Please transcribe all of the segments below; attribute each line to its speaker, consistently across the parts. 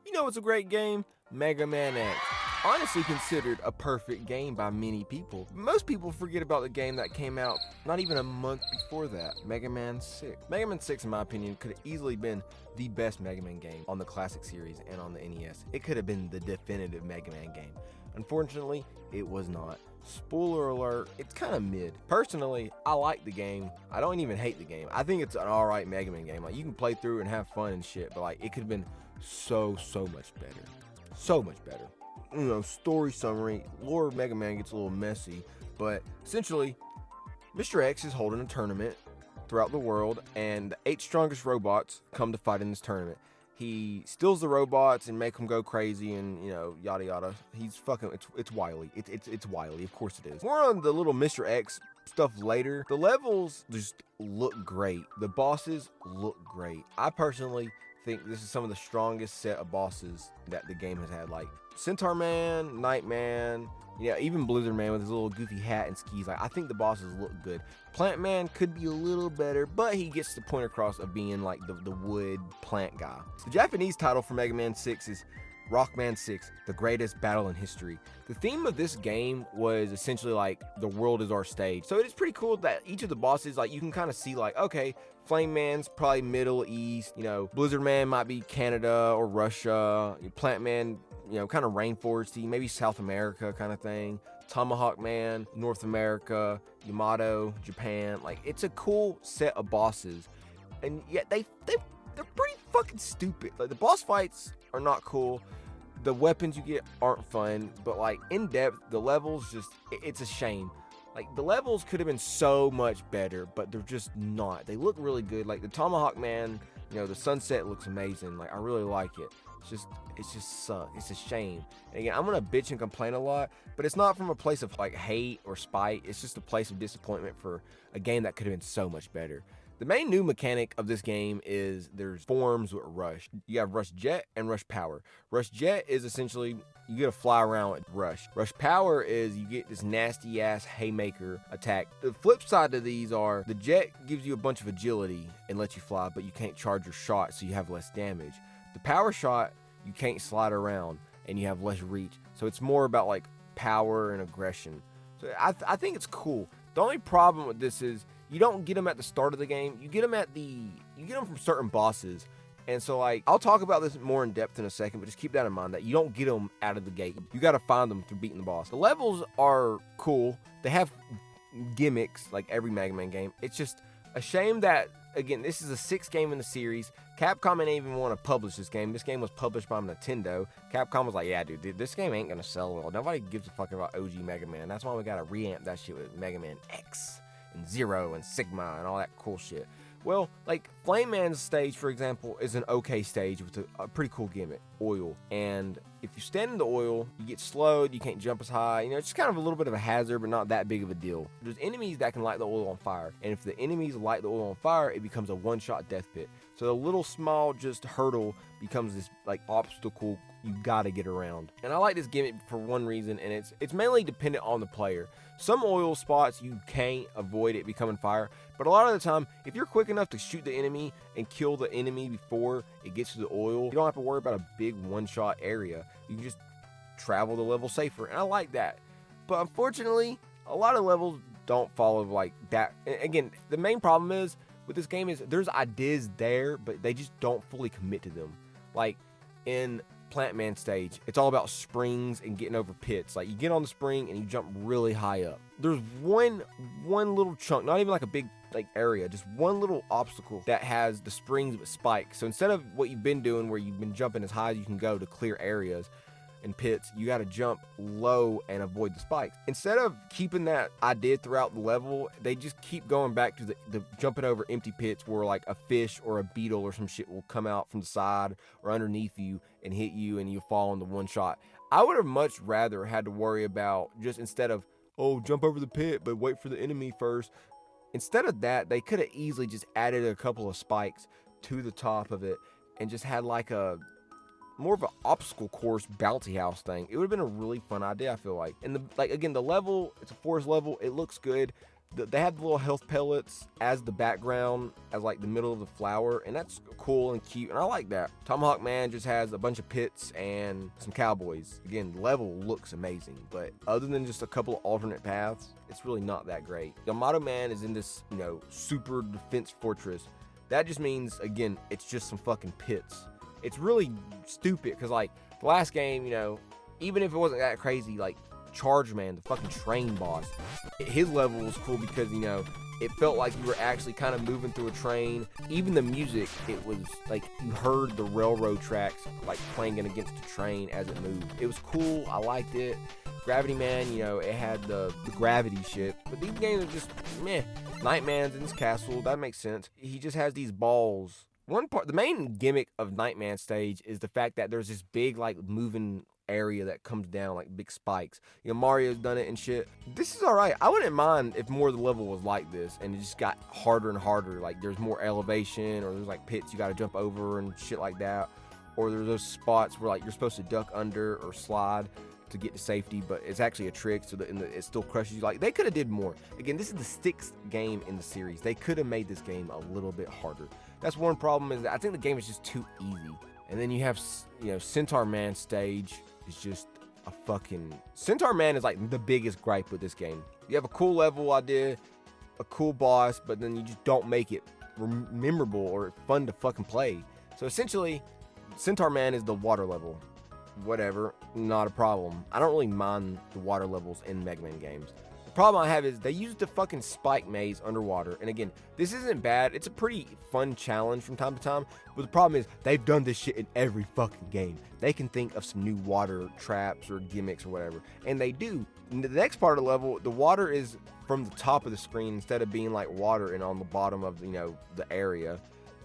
Speaker 1: You know it's a great game? Mega Man X. Honestly considered a perfect game by many people. Most people forget about the game that came out not even a month before that, Mega Man 6. Mega Man 6, in my opinion, could have easily been the best Mega Man game on the classic series and on the NES. It could have been the definitive Mega Man game. Unfortunately, it was not. Spoiler alert, it's kind of mid. Personally, I like the game. I don't even hate the game. I think it's an alright Mega Man game. Like, you can play through and have fun and shit, but like, it could have been so much better. So much better. You know, story summary, lore of Mega Man gets a little messy, but essentially, Mr. X is holding a tournament throughout the world, and the 8 strongest robots come to fight in this tournament. He steals the robots and make them go crazy, and you know, yada yada. He's fucking. It's Wily. It's Wily. Of course it is. More on the little Mr. X stuff later. The levels just look great. The bosses look great. I personally think this is some of the strongest set of bosses that the game has had. Like Centaur Man, Nightman, yeah, even Blizzard Man with his little goofy hat and skis. Like, I think the bosses look good. Plantman could be a little better, but he gets the point across of being like the wood plant guy. The Japanese title for Mega Man 6 is Rockman 6, the greatest battle in history. The theme of this game was essentially like the world is our stage. So it is pretty cool that each of the bosses, like, you can kind of see like, okay, Flame Man's probably Middle East, you know, Blizzard Man might be Canada or Russia, Plant Man, you know, kind of rainforesty, maybe South America kind of thing. Tomahawk Man, North America, Yamato, Japan. Like, it's a cool set of bosses, and yet they're pretty fucking stupid. Like, the boss fights are not cool. The weapons you get aren't fun, but like in depth, the levels just, it's a shame. Like, the levels could have been so much better, but they're just not. They look really good. Like the Tomahawk Man, you know, the sunset looks amazing. Like, I really like it. It's just sucks. It's a shame. And again, I'm gonna bitch and complain a lot, but it's not from a place of like hate or spite. It's just a place of disappointment for a game that could have been so much better. The main new mechanic of this game is there's forms with Rush. You have Rush Jet and Rush Power. Rush Jet is essentially you get to fly around with Rush. Rush Power is you get this nasty ass haymaker attack. The flip side to these are the Jet gives you a bunch of agility and lets you fly, but you can't charge your shot, so you have less damage. The Power Shot, you can't slide around and you have less reach. So it's more about like power and aggression. So I think it's cool. The only problem with this is you don't get them at the start of the game. You get them from certain bosses. And so, like, I'll talk about this more in depth in a second, but just keep that in mind that you don't get them out of the gate. You got to find them through beating the boss. The levels are cool. They have gimmicks like every Mega Man game. It's just a shame that, again, this is a 6th game in the series. Capcom didn't even want to publish this game. This game was published by Nintendo. Capcom was like, yeah, dude, this game ain't going to sell well. Nobody gives a fuck about OG Mega Man. That's why we got to reamp that shit with Mega Man X and Zero and Sigma and all that cool shit. Well, like, Flame Man's stage, for example, is an okay stage with a pretty cool gimmick, oil. And if you stand in the oil, you get slowed, you can't jump as high. You know, it's just kind of a little bit of a hazard, but not that big of a deal. There's enemies that can light the oil on fire. And if the enemies light the oil on fire, it becomes a one-shot death pit. So the little small just hurdle becomes this, like, obstacle you gotta get around. And I like this gimmick for one reason, and it's mainly dependent on the player. Some oil spots you can't avoid it becoming fire, but a lot of the time, if you're quick enough to shoot the enemy and kill the enemy before it gets to the oil, you don't have to worry about a big one-shot area. You can just travel the level safer, and I like that. But unfortunately, a lot of levels don't follow like that. And again, the main problem is with this game is there's ideas there, but they just don't fully commit to them. Like in Plantman stage, it's all about springs and getting over pits. Like, you get on the spring and you jump really high up. There's one little chunk, not even like a big like area, just one little obstacle that has the springs with spikes. So instead of what you've been doing where you've been jumping as high as you can go to clear areas and pits, you got to jump low and avoid the spikes. Instead of keeping that idea throughout the level, they just keep going back to the jumping over empty pits where like a fish or a beetle or some shit will come out from the side or underneath you and hit you and you fall in the one shot. I would have much rather had to worry about just instead of, oh, jump over the pit, but wait for the enemy first. Instead of that, they could have easily just added a couple of spikes to the top of it and just had like a more of an obstacle course bouncy house thing. It would have been a really fun idea, I feel like. And the level, it's a forest level, it looks good. They have the little health pellets as the background, as like the middle of the flower, and that's cool and cute, and I like that. Tomahawk Man just has a bunch of pits and some cowboys. Again, the level looks amazing, but other than just a couple of alternate paths, it's really not that great. Yamato Man is in this, super defense fortress. That just means, again, it's just some fucking pits. It's really stupid, because like the last game, even if it wasn't that crazy, like Charge Man, the fucking train boss, his level was cool because it felt like you were actually kind of moving through a train. Even the music, it was like you heard the railroad tracks like playing against the train as it moved. It was cool. I liked it. Gravity Man, it had the gravity shit, but these games are just meh. Nightman's in his castle, that makes sense. He just has these balls. The main gimmick of Nightman stage is the fact that there's this big like moving area that comes down like big spikes. Mario's done it and shit. This is all right. I wouldn't mind if more of the level was like this and it just got harder and harder. Like there's more elevation, or there's like pits you got to jump over and shit like that, or there's those spots where like you're supposed to duck under or slide to get to safety, but it's actually a trick, so it still crushes you. Like they could have did more. Again, this is the 6th game in the series. They could have made this game a little bit harder. That's one problem, is that I think the game is just too easy. And then you have Centaur Man stage is just a fucking... Centaur Man is like the biggest gripe with this game. You have a cool level idea, a cool boss, but then you just don't make it memorable or fun to fucking play. So essentially, Centaur Man is the water level. Whatever, not a problem. I don't really mind the water levels in Mega Man games. The problem I have is they use the fucking spike maze underwater. And again, this isn't bad. It's a pretty fun challenge from time to time. But the problem is they've done this shit in every fucking game. They can think of some new water traps or gimmicks or whatever. And they do. In the next part of the level, the water is from the top of the screen instead of being like water and on the bottom of, the area.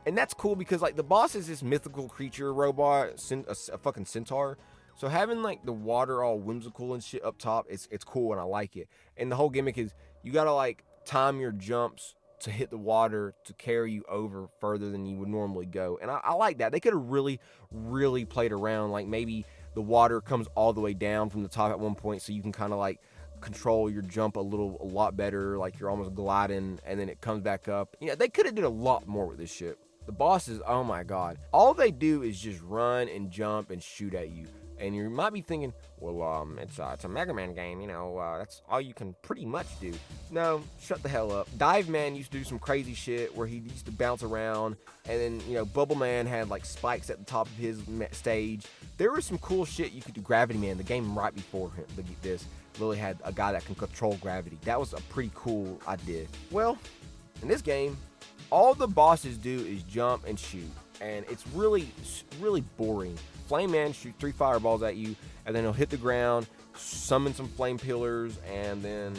Speaker 1: And that's cool because like the boss is this mythical creature robot, a fucking centaur. So having like the water all whimsical and shit up top, it's cool and I like it. And the whole gimmick is you gotta like time your jumps to hit the water to carry you over further than you would normally go. And I like that. They could have really, really played around. Like maybe the water comes all the way down from the top at one point, so you can kind of like control your jump a lot better. Like you're almost gliding, and then it comes back up. They could have did a lot more with this shit. The bosses, oh my god, all they do is just run and jump and shoot at you. And you might be thinking, well, it's a Mega Man game, that's all you can pretty much do. No, shut the hell up. Dive Man used to do some crazy shit where he used to bounce around, and then, Bubble Man had like spikes at the top of his stage. There was some cool shit you could do. Gravity Man, the game right before this, literally had a guy that can control gravity. That was a pretty cool idea. Well, in this game, all the bosses do is jump and shoot, and it's really, really boring. Flame Man shoots 3 fireballs at you, and then he'll hit the ground, summon some flame pillars, and then,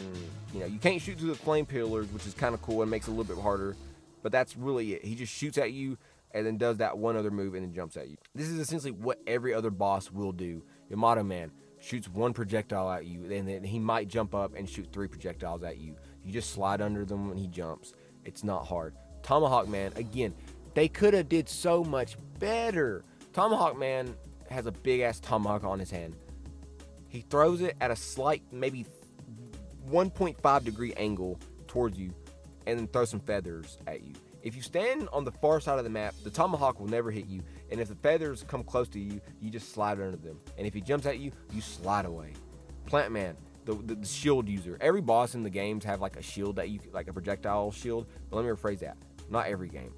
Speaker 1: you can't shoot through the flame pillars, which is kind of cool and makes it a little bit harder, but that's really it. He just shoots at you, and then does that one other move, and then jumps at you. This is essentially what every other boss will do. Yamato Man shoots 1 projectile at you, and then he might jump up and shoot 3 projectiles at you. You just slide under them when he jumps. It's not hard. Tomahawk Man, again, they could have did so much better. Tomahawk Man has a big ass tomahawk on his hand. He throws it at a slight, maybe 1.5 degree angle towards you, and then throws some feathers at you. If you stand on the far side of the map, the tomahawk will never hit you, and if the feathers come close to you, you just slide under them. And if he jumps at you, you slide away. Plantman, the shield user. Every boss in the games have like a shield that like a projectile shield, but let me rephrase that. Not every game.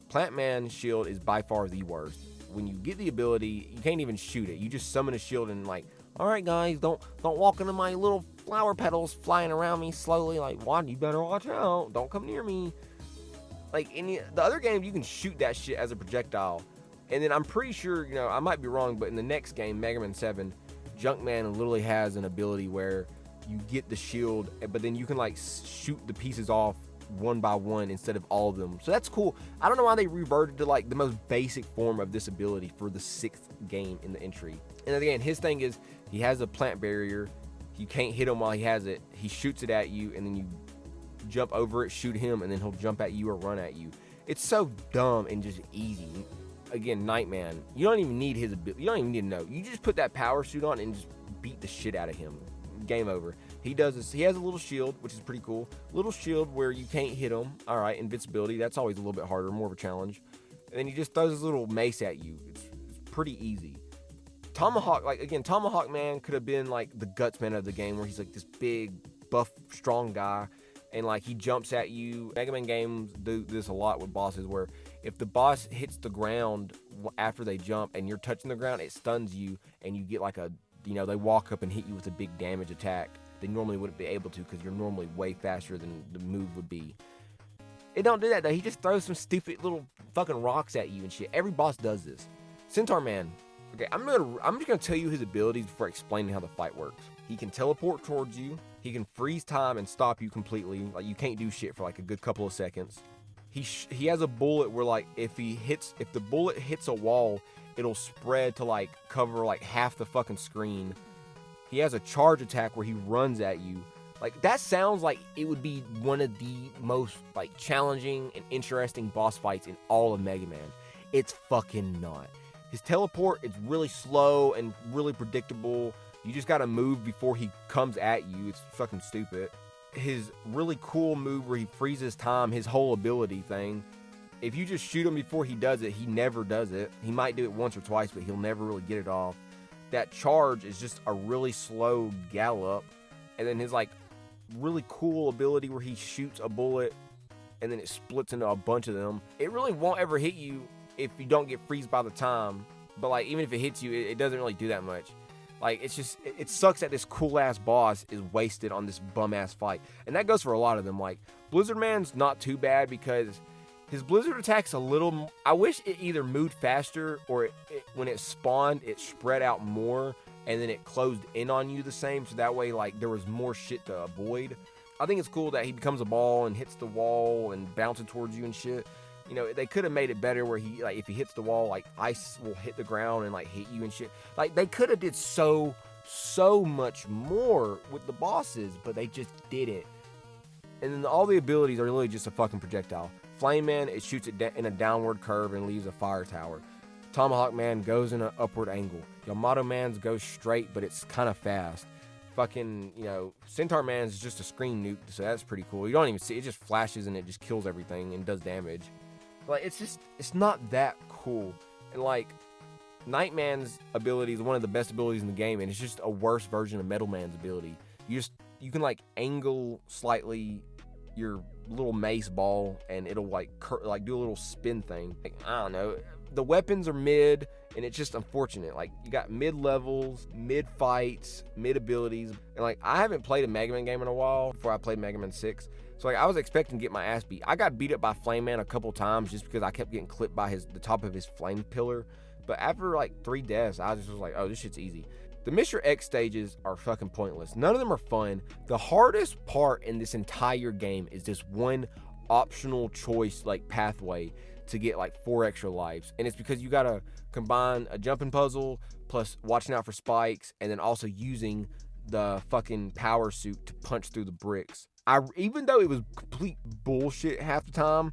Speaker 1: Plantman's shield is by far the worst. When you get the ability, you can't even shoot it. You just summon a shield and like, all right guys, don't walk into my little flower petals flying around me slowly. Like, what? You better watch out. Don't come near me. Like in the other games, you can shoot that shit as a projectile. And then I'm pretty sure, I might be wrong, but in the next game, Megaman 7, Junkman literally has an ability where you get the shield, but then you can like shoot the pieces off one by one instead of all of them. So that's cool. I don't know why they reverted to like the most basic form of this ability for the 6th game in the entry. And again, his thing is he has a plant barrier. You can't hit him while he has it. He shoots it at you, and then you jump over it, shoot him, and then he'll jump at you or run at you. It's so dumb and just easy. Again, Nightman, you don't even need his ability. You don't even need to know. You just put that power suit on and just beat the shit out of him. Game over. He does this. He has a little shield, which is pretty cool. Little shield where you can't hit him. All right, invincibility. That's always a little bit harder, more of a challenge. And then he just throws his little mace at you. It's pretty easy. Tomahawk, like again, Tomahawk Man could have been like the guts man of the game, where he's like this big, buff, strong guy, and like he jumps at you. Mega Man games do this a lot with bosses, where if the boss hits the ground after they jump and you're touching the ground, it stuns you, and you get like a, they walk up and hit you with a big damage attack. They normally wouldn't be able to because you're normally way faster than the move would be. It don't do that though. He just throws some stupid little fucking rocks at you and shit. Every boss does this. Centaur Man. Okay, I'm just gonna tell you his abilities before explaining how the fight works. He can teleport towards you. He can freeze time and stop you completely. Like you can't do shit for like a good couple of seconds. He has a bullet where like if the bullet hits a wall, it'll spread to like cover like half the fucking screen. He has a charge attack where he runs at you. Like that sounds like it would be one of the most like challenging and interesting boss fights in all of Mega Man. It's fucking not. His teleport is really slow and really predictable. You just gotta move before he comes at you. It's fucking stupid. His really cool move where he freezes time, his whole ability thing. If you just shoot him before he does it, he never does it. He might do it once or twice, but he'll never really get it off. That charge is just a really slow gallop. And then his like really cool ability where he shoots a bullet and then it splits into a bunch of them. It really won't ever hit you if you don't get freezed by the time, but like even if it hits you, it doesn't really do that much. Like it's just, it sucks that this cool ass boss is wasted on this bum ass fight, and that goes for a lot of them. Like Blizzard Man's not too bad because his blizzard attack's a little, I wish it either moved faster or when it spawned it spread out more and then it closed in on you the same, so that way like there was more shit to avoid. I think it's cool that he becomes a ball and hits the wall and bounces towards you and shit. They could have made it better where he, like, if he hits the wall, like, ice will hit the ground and, like, hit you and shit. Like, they could have did so much more with the bosses, but they just didn't. And then all the abilities are really just a fucking projectile. Flame Man, it shoots it in a downward curve and leaves a fire tower. Tomahawk Man goes in an upward angle. Yamato Man's goes straight, but it's kind of fast. Fucking, Centaur Man's is just a screen nuke, so that's pretty cool. You don't even see it, just flashes and it just kills everything and does damage. Like, it's not that cool. And like, Nightman's ability is one of the best abilities in the game, and it's just a worse version of Metal Man's ability. You can like angle slightly your little mace ball, and it'll like do a little spin thing. Like, I don't know. The weapons are mid, and it's just unfortunate. Like, you got mid levels, mid fights, mid abilities, and like I haven't played a Mega Man game in a while before I played Mega Man 6. So like I was expecting to get my ass beat. I got beat up by Flame Man a couple times just because I kept getting clipped by the top of his flame pillar. But after like 3 deaths, I just was like, oh, this shit's easy. The Mr. X stages are fucking pointless. None of them are fun. The hardest part in this entire game is this one optional choice like pathway to get like 4 extra lives. And it's because you gotta combine a jumping puzzle plus watching out for spikes and then also using the fucking power suit to punch through the bricks. Even though it was complete bullshit half the time,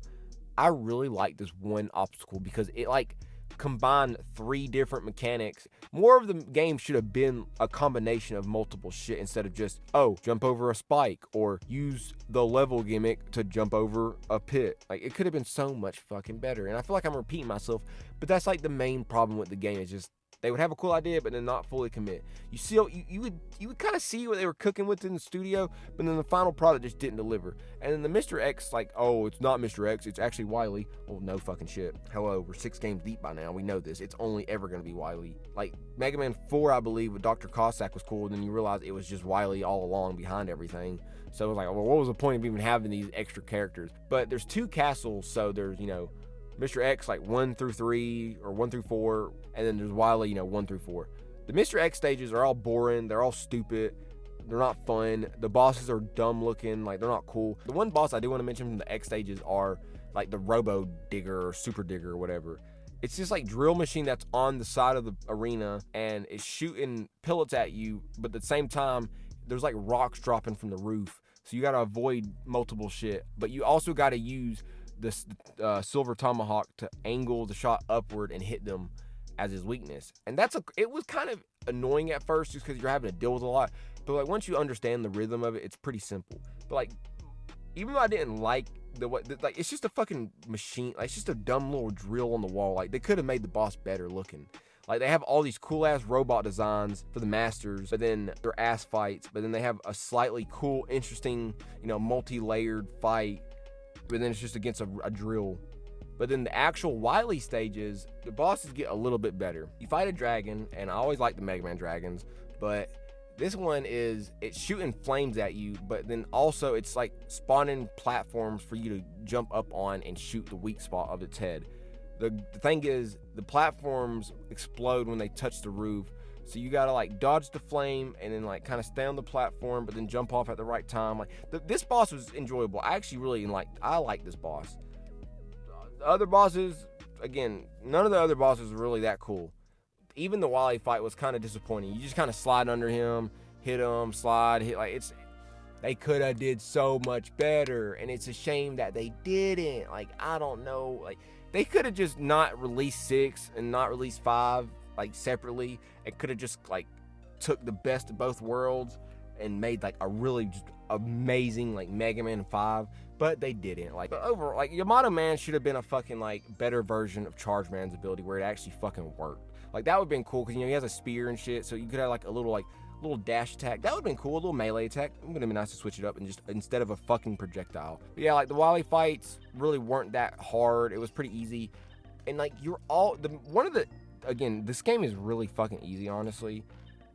Speaker 1: I really liked this one obstacle because it like combined 3 different mechanics. More of the game should have been a combination of multiple shit instead of just, oh, jump over a spike or use the level gimmick to jump over a pit. Like, it could have been so much fucking better. And I feel like I'm repeating myself, but that's like the main problem with the game is just they would have a cool idea, but then not fully commit. You would kind of see what they were cooking with in the studio, but then the final product just didn't deliver. And then the Mr. X, like, oh, it's not Mr. X, it's actually Wily. Well, no fucking shit. Hello, we're 6 games deep by now. We know this. It's only ever going to be Wily. Like, Mega Man 4, I believe, with Dr. Cossack was cool, and then you realize it was just Wily all along behind everything. So it was like, well, what was the point of even having these extra characters? But there's 2 castles, so there's, Mr. X, like 1 through 3 or 1 through 4, and then there's Wily, 1 through 4. The Mr. X stages are all boring, they're all stupid, they're not fun, the bosses are dumb looking, like they're not cool. The one boss I do want to mention from the X stages are like the Robo Digger or Super Digger or whatever. It's just like drill machine that's on the side of the arena and it's shooting pellets at you, but at the same time, there's like rocks dropping from the roof. So you gotta avoid multiple shit, but you also gotta use this silver tomahawk to angle the shot upward and hit them. as his weakness. And it was kind of annoying at first just because you're having to deal with a lot. But like once you understand the rhythm of it, it's pretty simple. But like, even though I didn't like like it's just a fucking machine. Like it's just a dumb little drill on the wall. Like they could have made the boss better looking. Like they have all these cool ass robot designs for the masters, but then they're ass fights. But then they have a slightly cool, interesting, multi-layered fight. But then it's just against a drill. But then the actual Wily stages, the bosses get a little bit better. You fight a dragon, and I always like the Mega Man dragons, but this one it's shooting flames at you, but then also it's like spawning platforms for you to jump up on and shoot the weak spot of its head. The thing is, the platforms explode when they touch the roof, so you gotta like dodge the flame and then like kind of stay on the platform, but then jump off at the right time. Like this boss was enjoyable. I actually really like this boss. The other bosses, again, none of the other bosses were really that cool. Even the Wily fight was kind of disappointing. You just kind of slide under him, hit him, slide, hit. Like they could have did so much better, and it's a shame that they didn't. Like I don't know, like they could have just not released 6 and not released 5 like separately. It could have just like took the best of both worlds and made like a really just amazing like Mega Man 5. But they didn't. Like overall, like Yamato Man should have been a fucking like better version of Charge Man's ability where it actually fucking worked. Like that would have been cool because he has a spear and shit, so you could have like a little dash attack. That would have been cool, a little melee attack. It would have been nice to switch it up and just instead of a fucking projectile. But yeah, like the Wily fights really weren't that hard. It was pretty easy, and like again, this game is really fucking easy, honestly.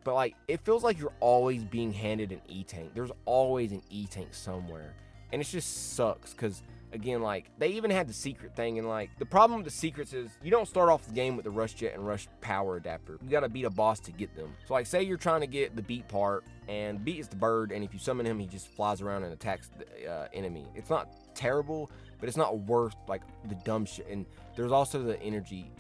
Speaker 1: But like it feels like you're always being handed an E-tank. There's always an E-tank somewhere. And it just sucks because, again, like, they even had the secret thing. And, like, the problem with the secrets is you don't start off the game with the Rush Jet and Rush Power Adapter. You got to beat a boss to get them. So, like, say you're trying to get the Beat part, and Beat is the bird, and if you summon him, he just flies around and attacks the enemy. It's not terrible, but it's not worth, like, the dumb shit. And there's also the energy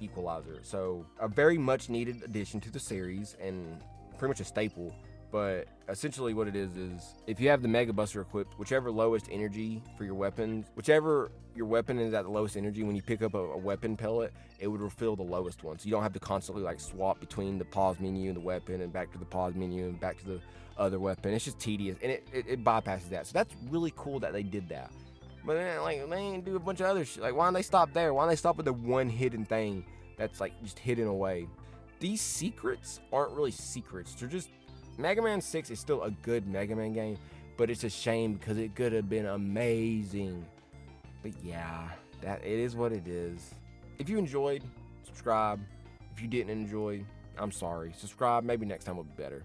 Speaker 1: equalizer. So, a very much needed addition to the series, and pretty much a staple. But essentially what it is if you have the Mega Buster equipped, whichever lowest energy for your weapons, whichever your weapon is at the lowest energy, when you pick up a weapon pellet, it would refill the lowest one. So you don't have to constantly like swap between the pause menu and the weapon and back to the pause menu and back to the other weapon. It's just tedious, and it bypasses that. So that's really cool that they did that. But then like they ain't do a bunch of other shit. Like why don't they stop there? Why don't they stop with the one hidden thing that's like just hidden away? These secrets aren't really secrets. They're just Mega Man 6 is still a good Mega Man game, but it's a shame because it could have been amazing. But yeah, it is what it is. If you enjoyed, subscribe. If you didn't enjoy, I'm sorry. Subscribe. Maybe next time will be better.